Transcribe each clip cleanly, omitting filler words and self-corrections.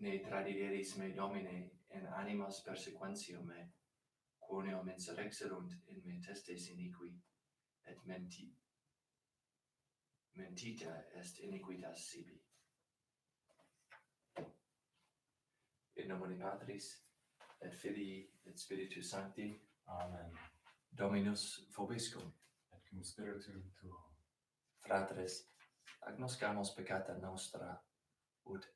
ne tradideris me Domine, in animas persequentio me, quoniam insurrexerunt in me testes iniqui, et mentita est iniquitas sibi. In nomine Patris, et Filii, et Spiritus Sancti. Amen. Dominus vobiscum. Et cum spiritu tuo. Fratres, agnoscamus peccata nostra, ut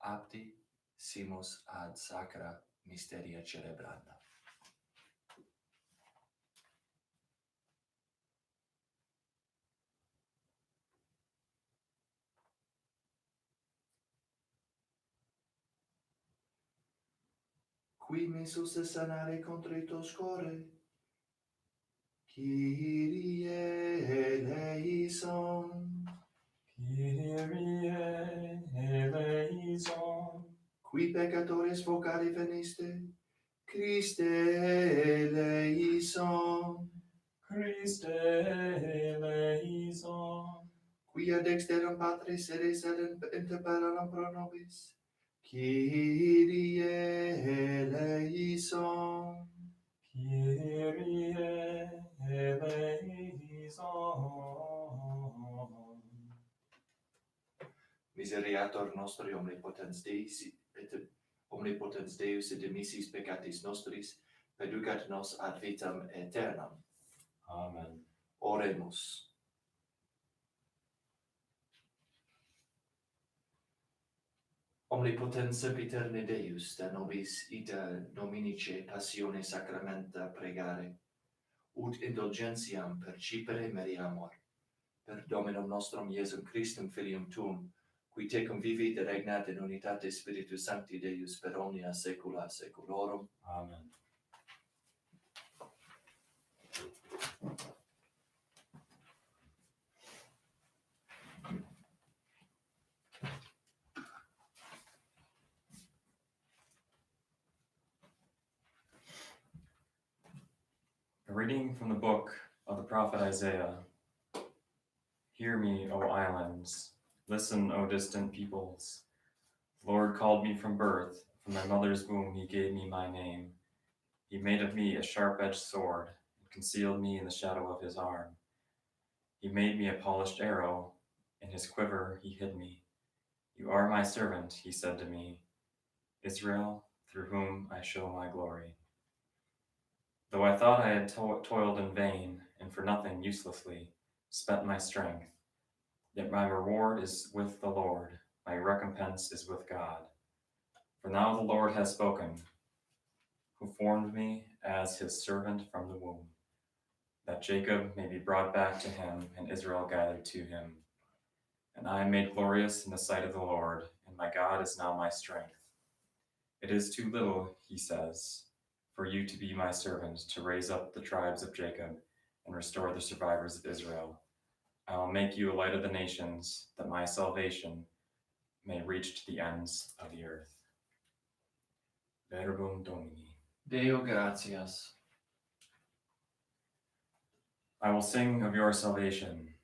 apti simus ad sacra mysteria celebranda. Qui missus sanare contritos core, Kyrie eleison. Kyrie eleison. Qui peccatores vocari veniste, Christe eleison. Christe eleison. Qui ad dexterum Patris sedes et interpellaram pro nobis, Kyrie eleison. Kyrie eleison. Miseriator nostri omnipotens Deus et dimissis peccatis nostris, perducat nos ad vitam aeternam. Amen. Oremus. Omnipotens sempiterne Deus, da nobis ita dominice passione sacramenta pregare, ut indulgentiam percipere mediamur, per Dominum nostrum Iesum Christum Filium Tuum, qui tecum vivit et regnat in unitate Spiritus Sancti Deus per omnia saecula saeculorum. Amen. A reading from the book of the prophet Isaiah. Hear me, O islands. Listen, O distant peoples. The Lord called me from birth. From my mother's womb he gave me my name. He made of me a sharp-edged sword and concealed me in the shadow of his arm. He made me a polished arrow. In his quiver he hid me. You are my servant, he said to me, Israel, through whom I show my glory. Though I thought I had toiled in vain, and for nothing uselessly spent my strength, yet my reward is with the Lord, my recompense is with God. For now the Lord has spoken, who formed me as his servant from the womb, that Jacob may be brought back to him, and Israel gathered to him. And I am made glorious in the sight of the Lord, and my God is now my strength. It is too little, he says, for you to be my servant, to raise up the tribes of Jacob and restore the survivors of Israel. I will make you a light of the nations, that my salvation may reach to the ends of the earth. Verbum Domini. Deo gratias. I will sing of your salvation.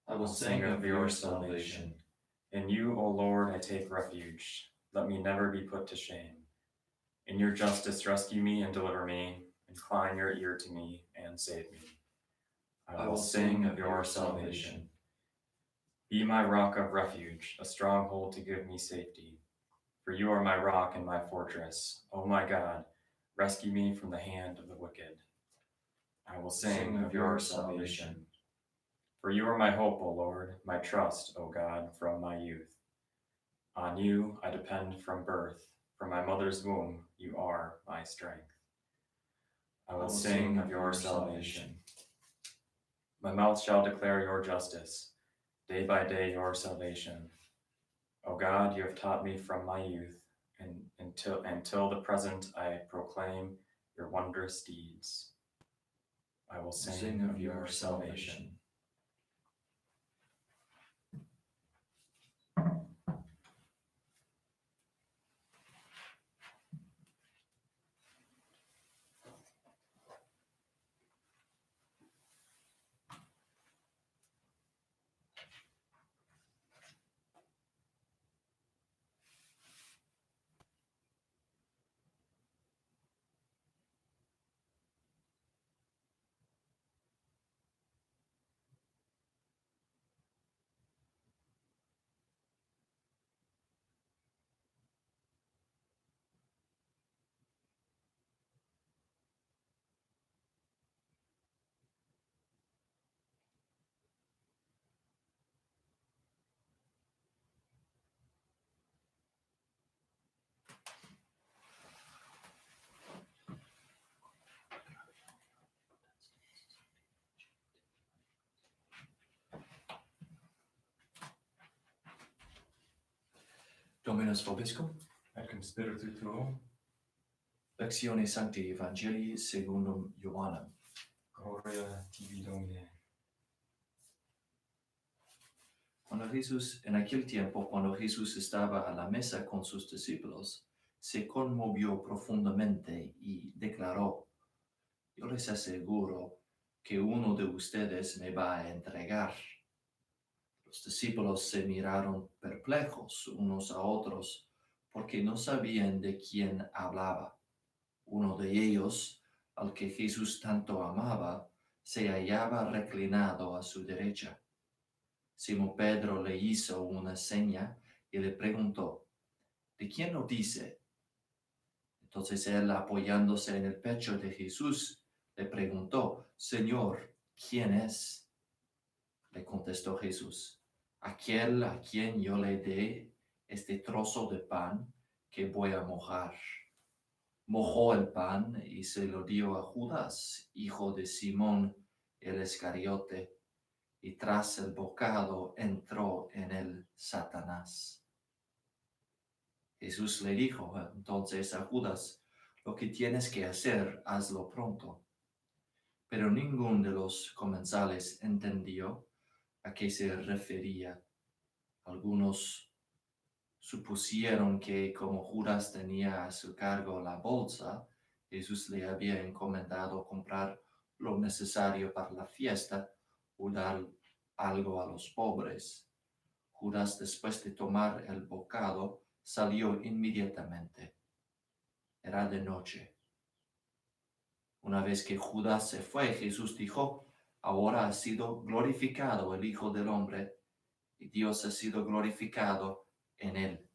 I will sing of your salvation. In you, O Lord, I take refuge. Let me never be put to shame. In your justice, rescue me and deliver me. Incline your ear to me and save me. I will sing of your salvation. Be my rock of refuge, a stronghold to give me safety. For you are my rock and my fortress. O my God, rescue me from the hand of the wicked. I will sing of your salvation. For you are my hope, O Lord, my trust, O God, from my youth. On you I depend from birth. From my mother's womb, you are my strength. I will sing of your salvation. My mouth shall declare your justice, day by day your salvation. O God, you have taught me from my youth, and until the present I proclaim your wondrous deeds. I will sing of your salvation. Dominus vobiscum, et cum spiritu tuo, lectione Sancti Evangelii secundum Ioannem. gloria tibi Domine. En aquel tiempo, cuando Jesús estaba a la mesa con sus discípulos, se conmovió profundamente y declaró: yo les aseguro que uno de ustedes me va a entregar. Los discípulos se miraron perplejos unos a otros porque no sabían de quién hablaba. Uno de ellos, al que Jesús tanto amaba, se hallaba reclinado a su derecha. Simón Pedro le hizo una seña y le preguntó: ¿de quién lo dice? Entonces él, apoyándose en el pecho de Jesús, le preguntó: Señor, ¿quién es? Le contestó Jesús: aquel a quien yo le dé este trozo de pan que voy a mojar. Mojó el pan y se lo dio a Judas, hijo de Simón el Iscariote, y tras el bocado entró en él Satanás. Jesús le dijo entonces a Judas: lo que tienes que hacer, hazlo pronto. Pero ninguno de los comensales entendió a qué se refería. Algunos supusieron que como Judas tenía a su cargo la bolsa, Jesús le había encomendado comprar lo necesario para la fiesta o dar algo a los pobres. Judas, después de tomar el bocado, salió inmediatamente. Era de noche. Una vez que Judas se fue, Jesús dijo: ahora ha sido glorificado el Hijo del Hombre, y Dios ha sido glorificado en él.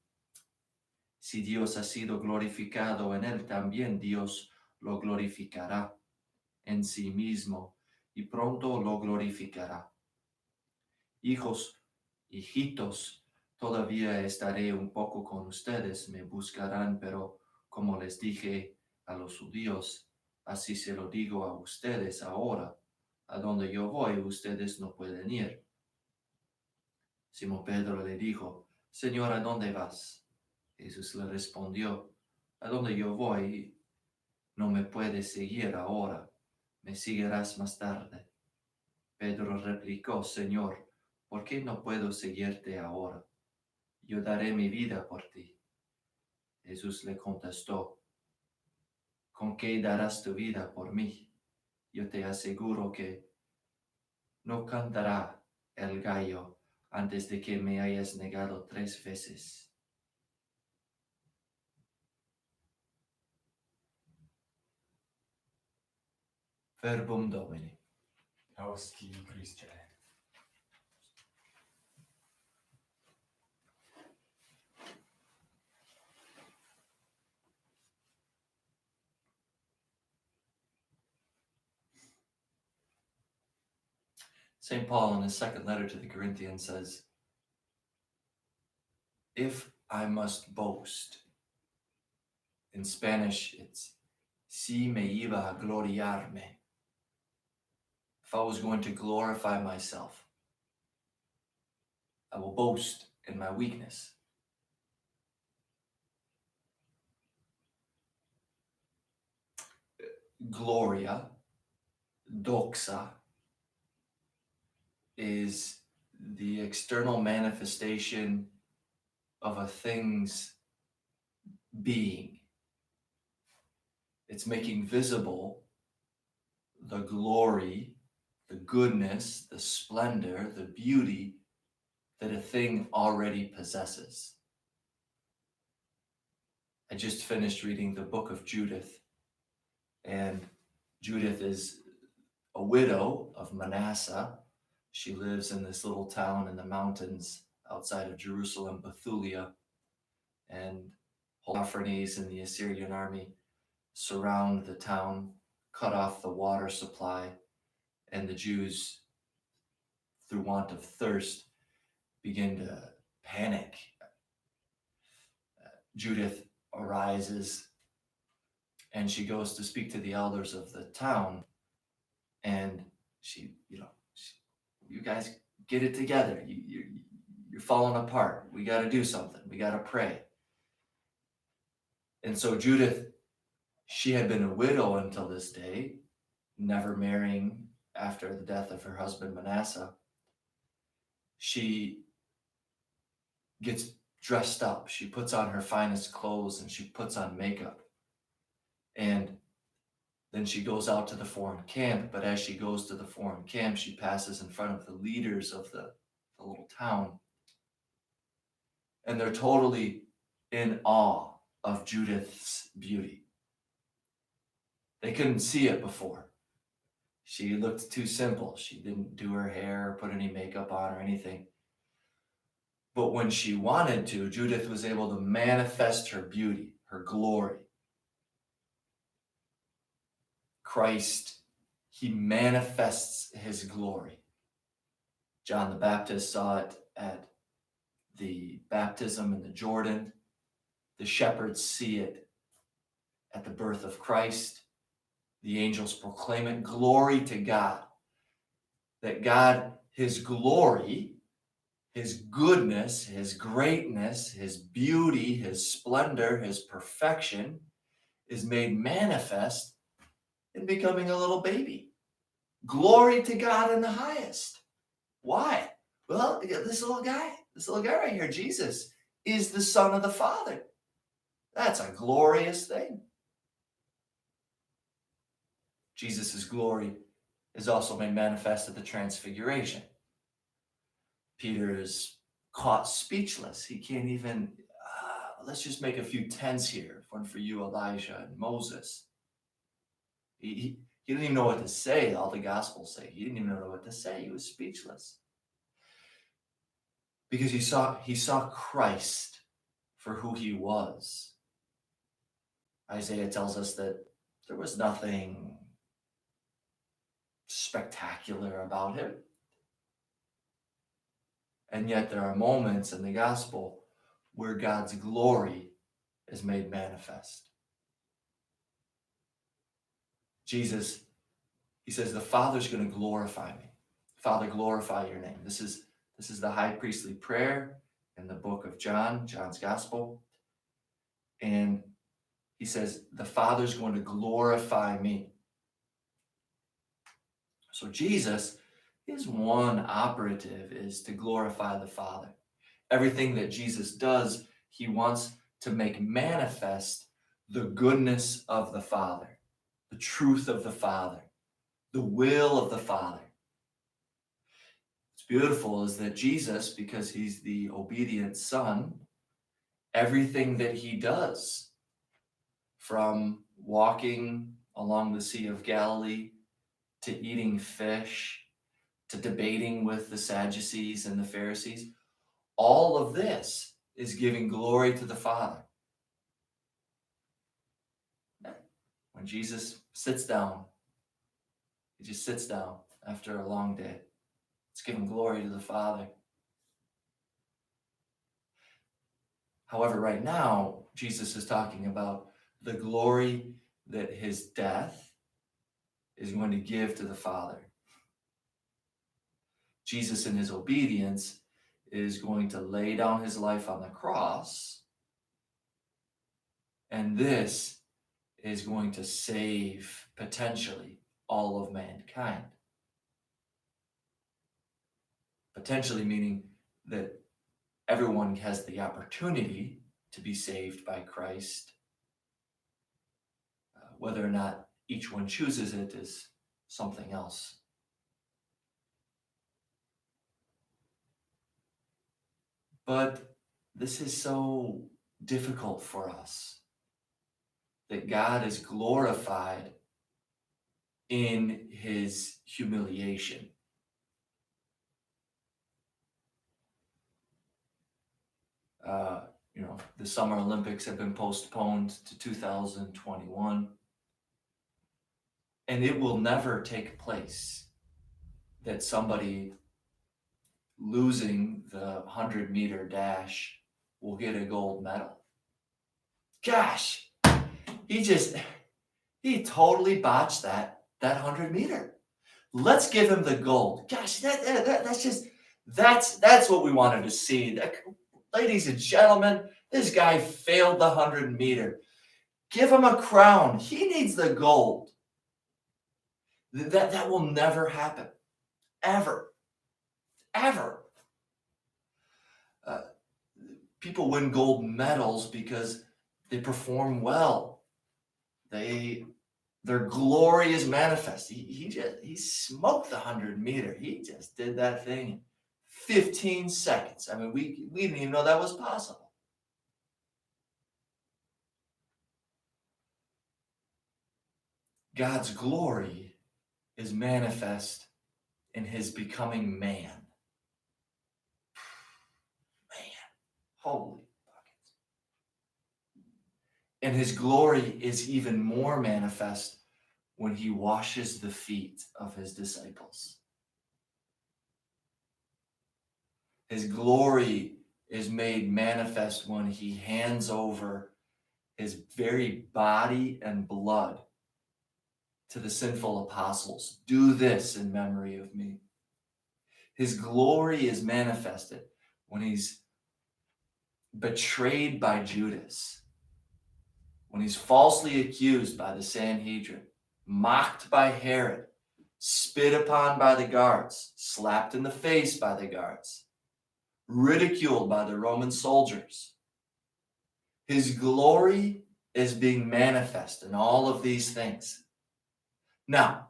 Si Dios ha sido glorificado en él, también Dios lo glorificará en sí mismo, y pronto lo glorificará. Hijos, hijitos, todavía estaré un poco con ustedes, me buscarán, pero como les dije a los judíos, así se lo digo a ustedes ahora: a donde yo voy, ustedes no pueden ir. Simón Pedro le dijo: Señor, ¿a dónde vas? Jesús le respondió: a donde yo voy, no me puedes seguir ahora, me seguirás más tarde. Pedro replicó: Señor, ¿por qué no puedo seguirte ahora? Yo daré mi vida por ti. Jesús le contestó: ¿con qué darás tu vida por mí? Yo te aseguro que no cantará el gallo antes de que me hayas negado 3 veces. Verbum Domini. Laus tibi Christe. St. Paul, in his second letter to the Corinthians, says, if I must boast, in Spanish it's si me iba a gloriarme. If I was going to glorify myself, I will boast in my weakness. Gloria, doxa, is the external manifestation of a thing's being. It's making visible the glory, the goodness, the splendor, the beauty that a thing already possesses. I just finished reading the book of Judith, and Judith is a widow of Manasseh. She lives in this little town in the mountains outside of Jerusalem, Bethulia, and Holofernes and the Assyrian army surround the town, cut off the water supply, and the Jews, through want of thirst, begin to panic. Judith arises and she goes to speak to the elders of the town, and she you guys get it together. you're falling apart. We got to do something. We got to pray. And so Judith, she had been a widow until this day, never marrying after the death of her husband Manasseh. She gets dressed up. She puts on her finest clothes and she puts on makeup. And then she goes out to the foreign camp. But as she goes to the foreign camp, she passes in front of the leaders of the little town. And they're totally in awe of Judith's beauty. They couldn't see it before. She looked too simple. She didn't do her hair or put any makeup on or anything. But when she wanted to, Judith was able to manifest her beauty, her glory. Christ, he manifests his glory. John the Baptist saw it at the baptism in the Jordan. The shepherds see it at the birth of Christ. The angels proclaim it. Glory to God. That God, his glory, his goodness, his greatness, his beauty, his splendor, his perfection is made manifest in becoming a little baby. Glory to God in the highest. Why? Well, this little guy right here, Jesus, is the Son of the Father. That's a glorious thing. Jesus' glory is also made manifest at the Transfiguration. Peter is caught speechless. He can't even, let's just make a few tens here. One for you, Elijah and Moses. He didn't even know what to say. All the Gospels say. He didn't even know what to say. He was speechless. Because he saw Christ for who he was. Isaiah tells us that there was nothing spectacular about him. And yet there are moments in the gospel where God's glory is made manifest. Jesus, he says, the Father's going to glorify me. Father, glorify your name. This is the high priestly prayer in the book of John, John's gospel. And he says, the Father's going to glorify me. So Jesus, his one operative is to glorify the Father. Everything that Jesus does, he wants to make manifest the goodness of the Father, the truth of the Father, the will of the Father. What's beautiful is that Jesus, because he's the obedient Son, everything that he does, from walking along the Sea of Galilee to eating fish, to debating with the Sadducees and the Pharisees, all of this is giving glory to the Father. When Jesus sits down, he just sits down after a long day. It's giving glory to the Father. However, right now, Jesus is talking about the glory that his death is going to give to the Father. Jesus, in his obedience, is going to lay down his life on the cross, and this is going to save, potentially, all of mankind. Potentially meaning that everyone has the opportunity to be saved by Christ. Whether or not each one chooses it is something else. But this is so difficult for us, that God is glorified in his humiliation. The Summer Olympics have been postponed to 2021. And it will never take place that somebody losing the 100-meter dash will get a gold medal. Gosh, he totally botched that 100-meter. Let's give him the gold. Gosh, that's just, That's what we wanted to see. Ladies and gentlemen, this guy failed the 100-meter. Give him a crown. He needs the gold. That will never happen. Ever. Ever. People win gold medals because they perform well. Their glory is manifest. He smoked the 100-meter. He just did that thing in 15 seconds. I mean, we didn't even know that was possible. God's glory is manifest in his becoming man. Man, holy buckets. And his glory is even more manifest when he washes the feet of his disciples. His glory is made manifest when he hands over his very body and blood to the sinful apostles. Do this in memory of me. His glory is manifested when he's betrayed by Judas, when he's falsely accused by the Sanhedrin, mocked by Herod, spit upon by the guards, slapped in the face by the guards, ridiculed by the Roman soldiers. His glory is being manifest in all of these things. Now,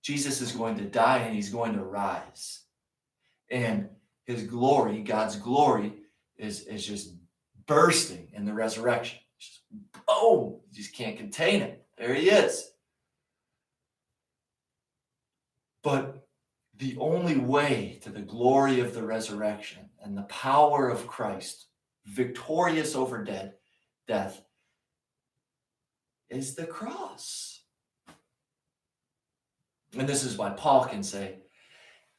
Jesus is going to die and he's going to rise. And his glory, God's glory, is just bursting in the resurrection. Just boom, you just can't contain it. There he is. But the only way to the glory of the resurrection and the power of Christ, victorious over death, is the cross. And this is why Paul can say,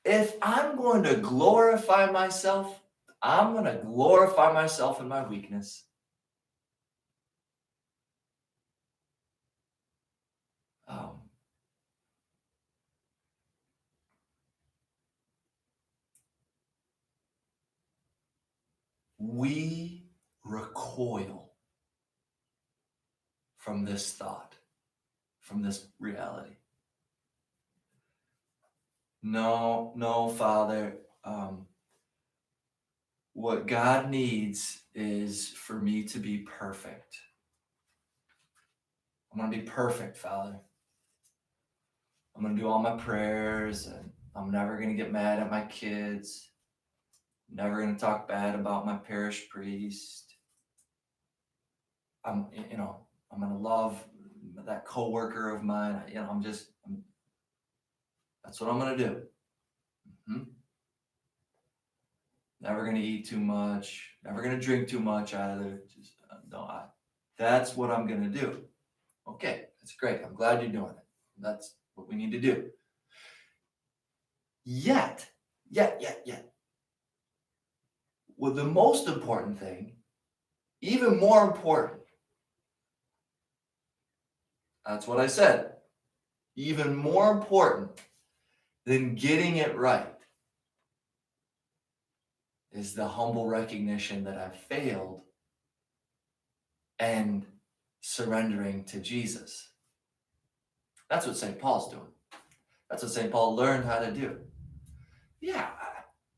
if I'm going to glorify myself, I'm going to glorify myself in my weakness. We recoil from this thought, from this reality. No, Father. What God needs is for me to be perfect. I'm going to be perfect, Father. I'm going to do all my prayers, and I'm never going to get mad at my kids. Never going to talk bad about my parish priest. I'm going to love that coworker of mine. That's what I'm going to do. Never going to eat too much. Never going to drink too much either. That's what I'm going to do. Okay, that's great. I'm glad you're doing it. That's what we need to do. Yet. Well, the most important thing, even more important, that's what I said, even more important than getting it right is the humble recognition that I've failed and surrendering to Jesus. That's what St. Paul's doing. That's what St. Paul learned how to do. Yeah,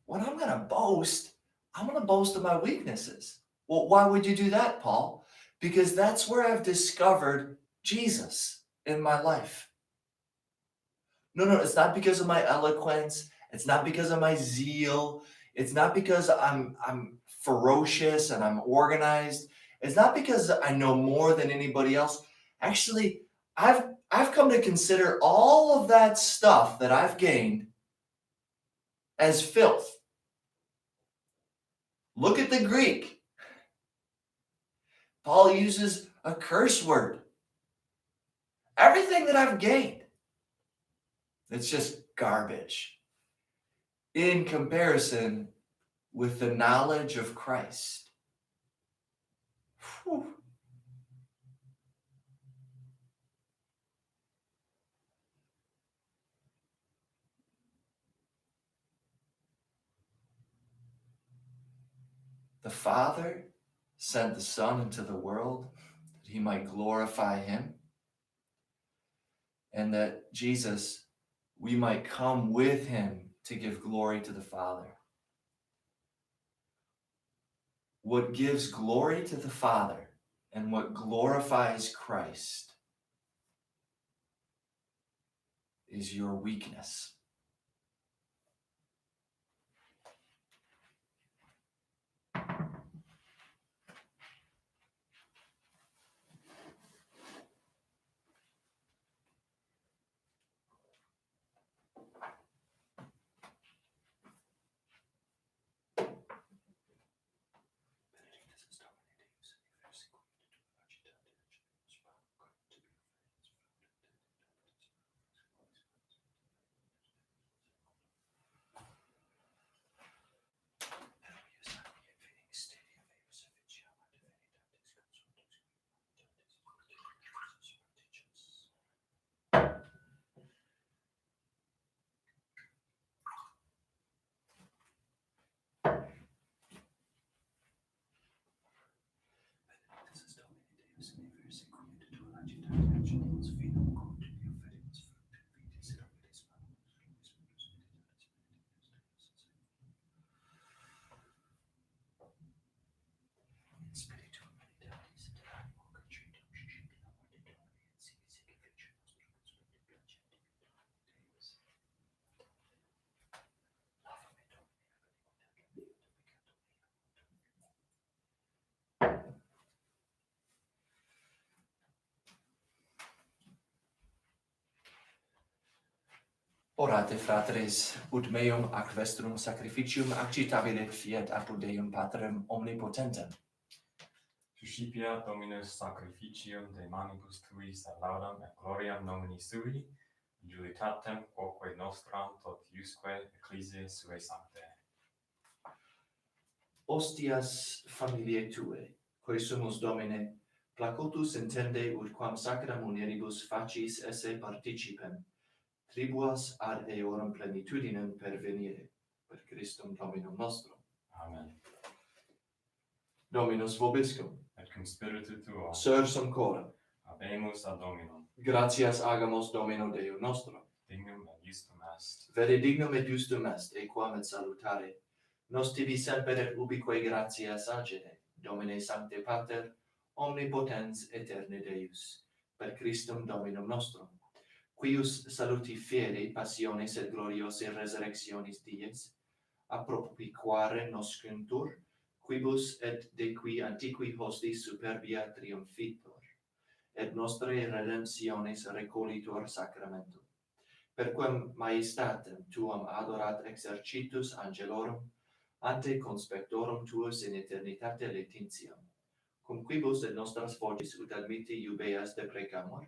when I'm going to boast, I'm going to boast of my weaknesses. Well, why would you do that, Paul? Because that's where I've discovered Jesus in my life. No, it's not because of my eloquence. It's not because of my zeal. It's not because I'm ferocious and I'm organized. It's not because I know more than anybody else. Actually, I've come to consider all of that stuff that I've gained as filth. Look at the Greek. Paul uses a curse word. Everything that I've gained, it's just garbage in comparison with the knowledge of Christ. Whew. The Father sent the Son into the world that he might glorify him, and that Jesus, we might come with him to give glory to the Father. What gives glory to the Father and what glorifies Christ is your weakness. Orate, fratres, ut meum ac vestrum sacrificium accitabile fiat apud Deum Patrem omnipotentem. Suscipiat Dominus sacrificium de manibus tuis ad laudam et gloriam nomini sui, julitatem quoque nostram tot iusque ecclesiae suae sanctae. Ostias familiae tuae, quae sumus Domine, placutus intende ut quam sacra munieribus facis esse participem, tribuas ad eorum plenitudinem pervenire, per Christum Dominum nostrum. Amen. Dominus vobiscum. Et cum spiritu tuo, Sursum coram. habemus ad Dominum, Gratias agamos Domino Deo nostro. dignum et justum est. Vere dignum et justum est, equam et salutare, nos tibi semper et ubique gratias agere, Domine Sancte Pater, omnipotens aeterne Deus, per Christum Dominum nostrum, quius saluti fieri passiones et gloriose resurrectionis dies, appropiquare noscuntur, quibus et de qui antiqui hostis superbia triumphitur, et nostrae redemptiones recolitur sacramento. Per quem maestatem tuam adorat exercitus angelorum, ante conspectorum tuus in eternitate letentiam, cum quibus et nostras vocis ut admitti iubeas deprecamur,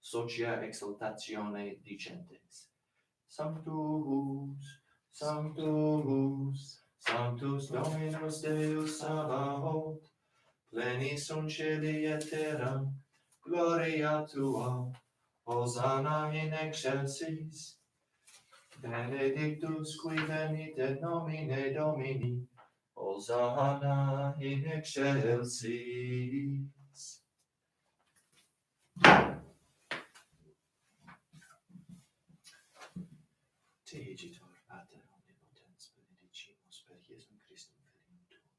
socia exaltatione dicentes. Sanctus, Sanctus, Sanctus Dominus Deus Sabaoth, plenis sunt celi et terra, gloria tua, Hosanna in excelsis, benedictus qui venit in nomine Domini, Hosanna in excelsis. Te igitur, Pater omnipotens, benedicimus per Iesum Christum filium tuum,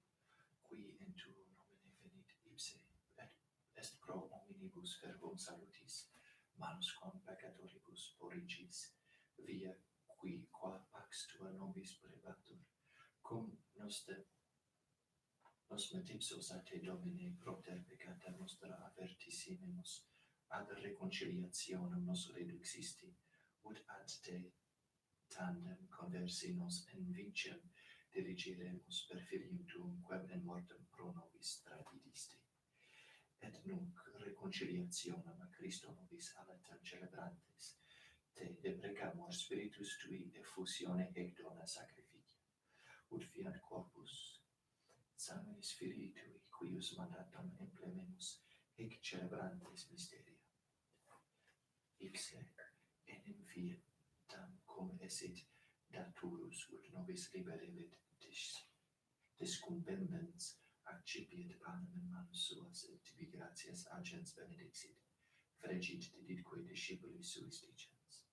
qui in tuo nomine venit ipse, et est pro omnibus verbum salutis, manus quam peccatoribus origis, via qui qua pax tua nobis prebatur, cum nos metipsos a te, Domine, propter peccata nostra avertissimemus, ad reconciliationem nos reduxisti, ut ad te tandem conversi nos in vicem dirigiremus per filium tuum, quem in mortem pro nobis tradidisti. Et nunc reconciliationem a Christo nobis aletam celebrantes, te deprecamur spiritus tui effusione ec dona sacrificia, ut fiat corpus sanguis filii tui, quius mandatum implememus ec celebrantes mysteria. Ipse enim vietam cum esit daturus ut nobis liberevit discumbens, accipiet panem in manus suas, et tibi gratias agens benedixit, fregit diditque discipulis suis dicens.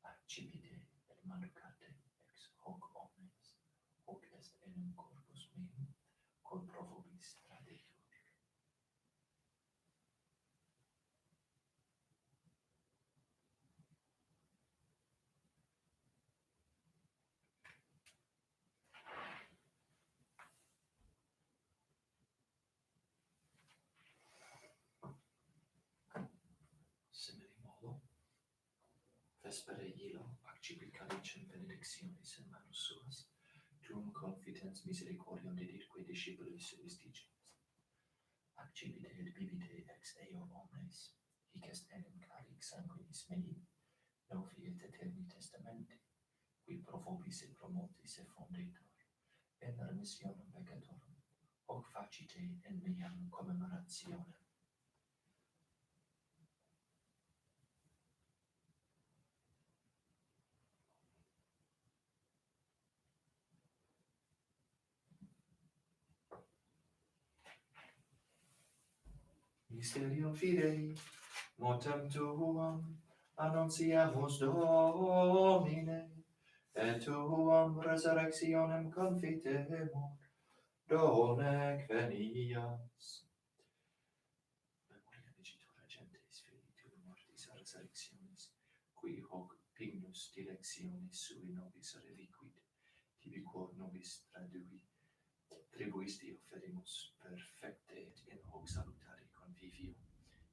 Accipite et manucate ex hoc omnes, hoc est enim corpus meum, quod pro vobis tradetur. Simili modo, vespere illo accipit calicem benedictionis in manus suas, tuum confitens misericordiam diditque discipulis suis dicens. Accipite et bibite ex eo omnes, hic est enim calix sanguinis mei, novi et eterni testamenti, qui pro vobis et pro multis effundetur, in remissionem peccatorum, hoc facite in meam commemorationem. Mysterium Fidei, mortem tuam, annunciamus Domine, et tuam resurrectionem confitemur, donec venias. Memoria dicitura gentes filii tui mortis a resurrectionis, qui hoc pignus dilectionis sui nobis reliquit, tibi quod nobis tribuisti offerimus perfecte et in hoc salutare convivio,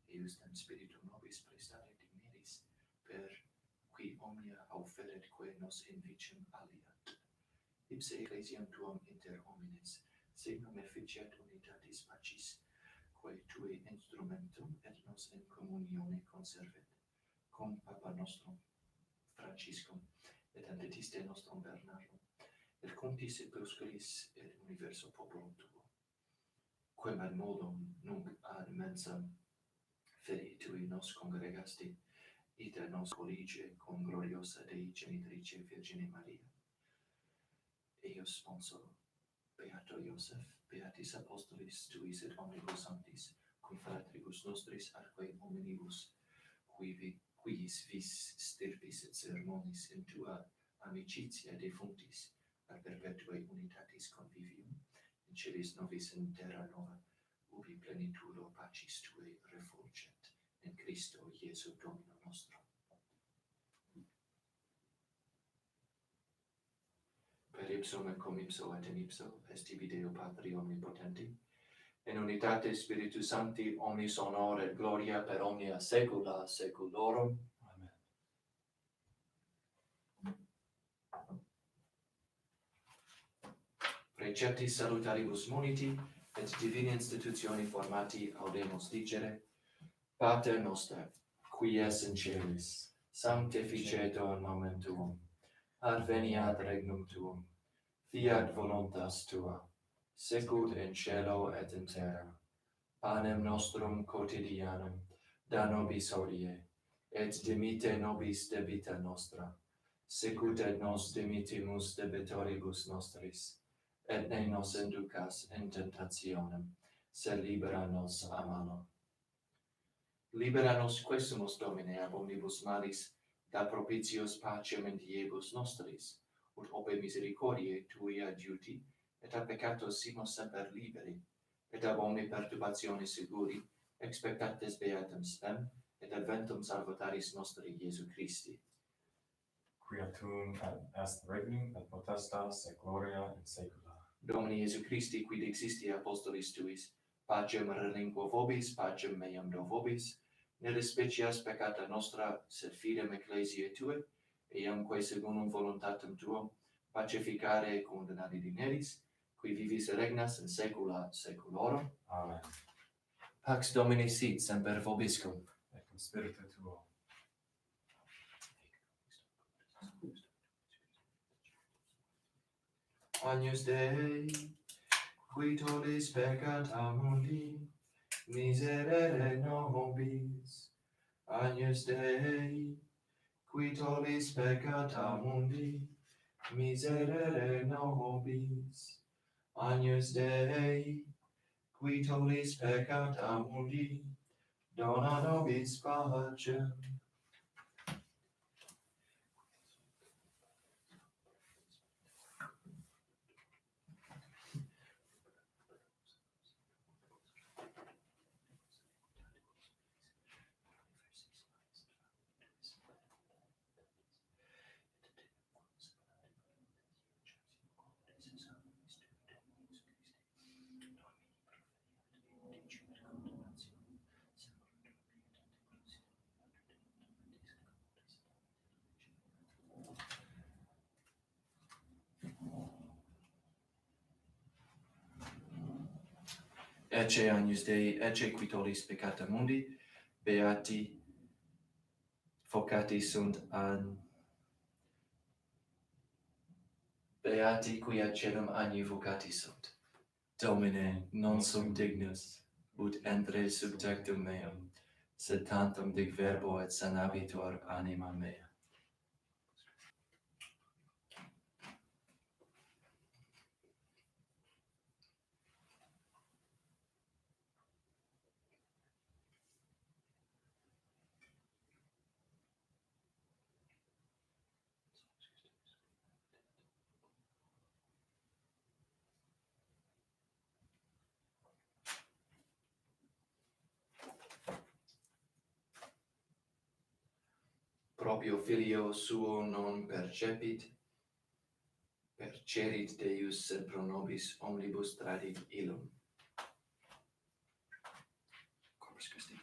eustem spiritum nobis prestare digneris, per qui omnia auferet quae nos invicem aliat. Ipse ecclesiam tuam inter homines, signum efficiat unitatis pacis, quae tui instrumentum et nos in communione conservet, cum Papa nostrum Franciscum, et antitiste nostrum Bernardum, et contis et proscuris et universo populum tuo, quem ad modum nunc ad mensam fidei tui nos congregasti, ita nos collige cum gloriosa Dei genitrice Virgine Maria, eius sponsor Beato Iosef, beatis apostolis tuis et omnibus sanctis, cum fratribus nostris atque hominibus, quis vis stirpis et sermonis in tua amicitia defunctis, ad perpetuae unitatis convivium, in celis novis in terra nova, ubi plenitudo pacis tuae refulget, in Christo Iesu Domino nostro. Per ipsum et cum ipso et in ipso, est tibi Deo Patri omnipotenti, in unitate Spiritus Sancti, omnis honor et gloria per omnia saecula saeculorum. Amen. Preceptis salutaribus muniti, et divini institutioni formati audemus dicere, Pater noster, qui es in celis, sanctificetur nomen tuum, adveniat regnum tuum, fiat voluntas tua, sicut in cielo et in terra. Panem nostrum quotidianum da nobis hodie, et dimite nobis debita nostra, sicut et nos dimitimus debitoribus nostris, et ne nos inducas in tentationem, sed libera nos a malo. Libera nos quesumus, Domine, ab omnibus malis, da propitios pacem in diebus nostris, ut ope misericordiae tui adiuti, et a peccatos simus semper liberi, et ab omni perturbatione seguri, expectates beatum spem, et adventum salvataris nostri Iesu Christi. Quia tuum est regnum et potestas et gloria in saecula. Domini Iesu Christi, quid existi apostolis tuis, pacem relinquo vobis, pacem meam do vobis, ne despecias peccata nostra, sed fidem ecclesiae tue, eamque secundum voluntatem tuum, pacificare condonari dineris, qui vivis et regnas in saecula saeculorum. Amen. Pax Domini sit semper vobiscum. Et cum spiritu tuo. Agnus Dei, qui tollis peccata mundi, miserere nobis. Agnus Dei, qui tollis peccata mundi, miserere nobis, agnus Dei, qui tollis peccata mundi, dona nobis pacem. Ecce agnus Dei, ecce qui tollis peccata mundi, beati vocati sunt an beati qui ad caelum agni vocati sunt. Domine, non sum dignus, ut entre sub tectum meum, sed tantum dic verbo et sanabitur anima mea. Proprio filio suo non percepit, percerit Deus, sed pro nobis omnibus tradit illum. Corpus Christi.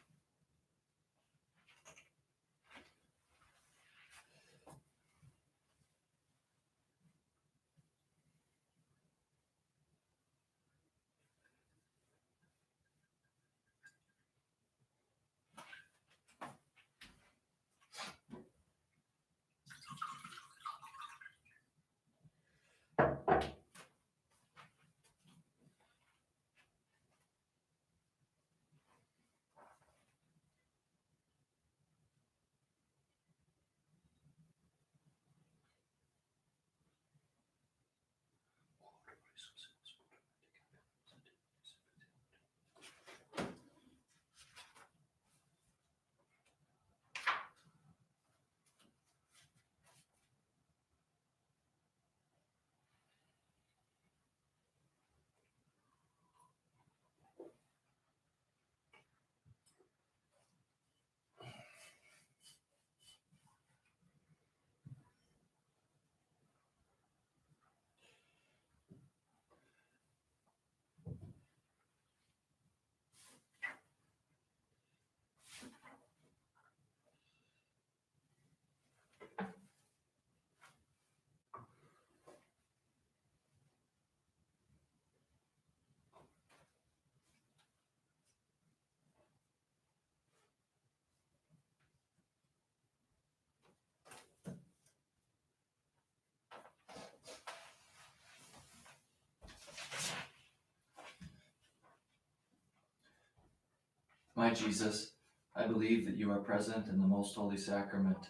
My Jesus, I believe that you are present in the most holy sacrament.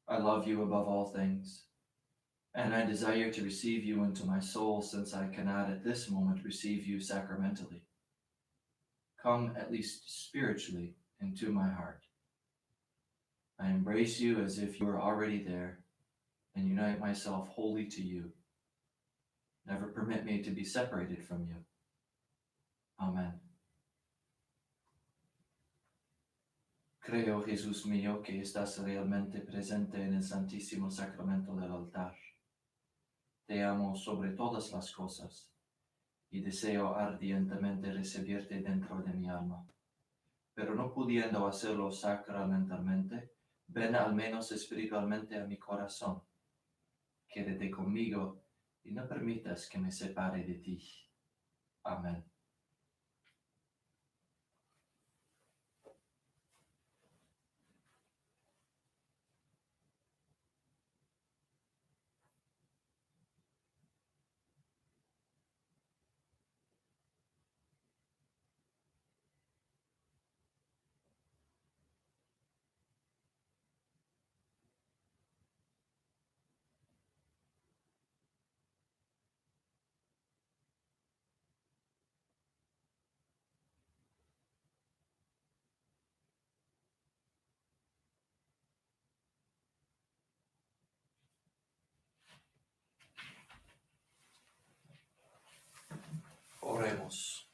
I love you above all things, and I desire to receive you into my soul, since I cannot at this moment receive you sacramentally. Come, at least spiritually, into my heart. I embrace you as if you were already there, and unite myself wholly to you. Never permit me to be separated from you. Amen. Creo, Jesús mío, que estás realmente presente en el Santísimo Sacramento del altar. Te amo sobre todas las cosas y deseo ardientemente recibirte dentro de mi alma. Pero no pudiendo hacerlo sacramentalmente, ven al menos espiritualmente a mi corazón. Quédate conmigo y no permitas que me separe de ti. Amén. Oremus.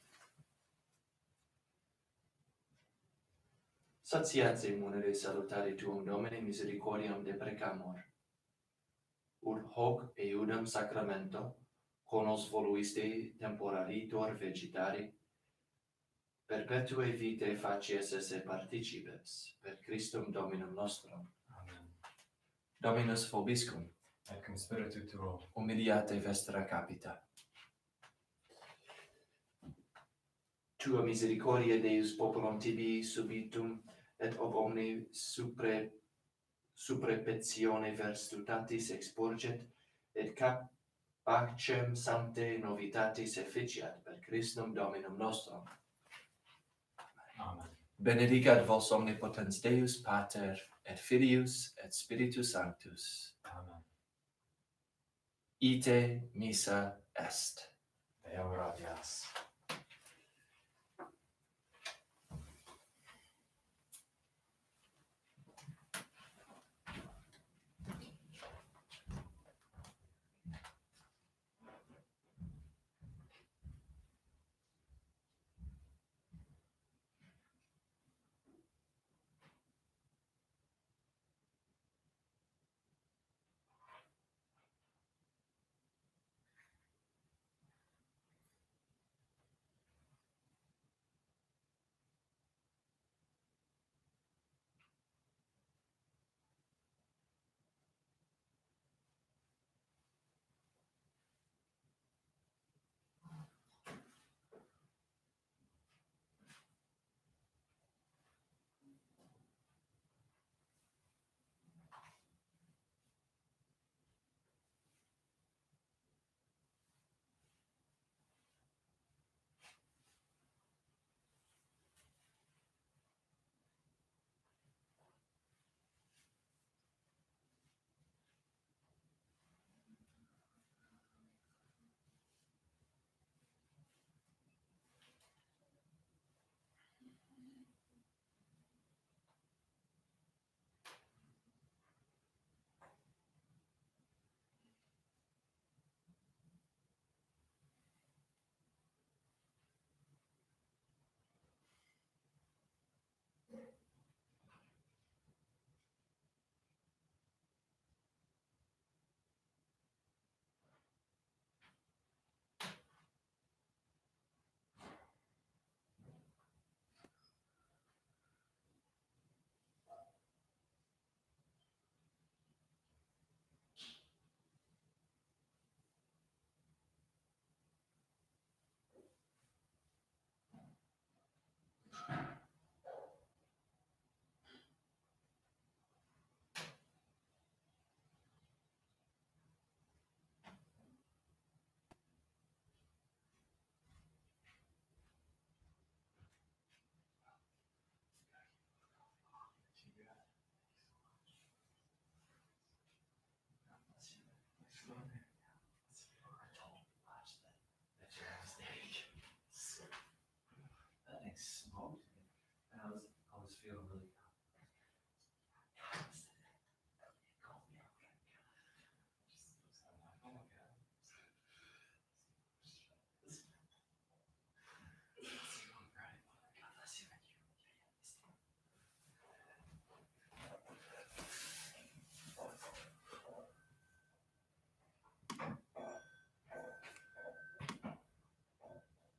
Satiate munere salutare tuum Domine misericordiam deprecamur. Ut hoc eudem sacramento, conos voluiste temporalitor vegetari, perpetue vitae facies esse participes, per Christum Dominum nostrum. Amen. Dominus vobiscum, Et cum spiritu tuo. humiliate vestra capita. Tua misericordia Deus populum tibi subitum, et ob omni suprepetione virtutatis expurget, et pacem sancte novitatis efficiat per Christum Dominum nostrum. Amen. Benedicat vos omnipotens Deus, Pater, et Filius, et Spiritus Sanctus. Amen. Ite missa est. Deo gratias.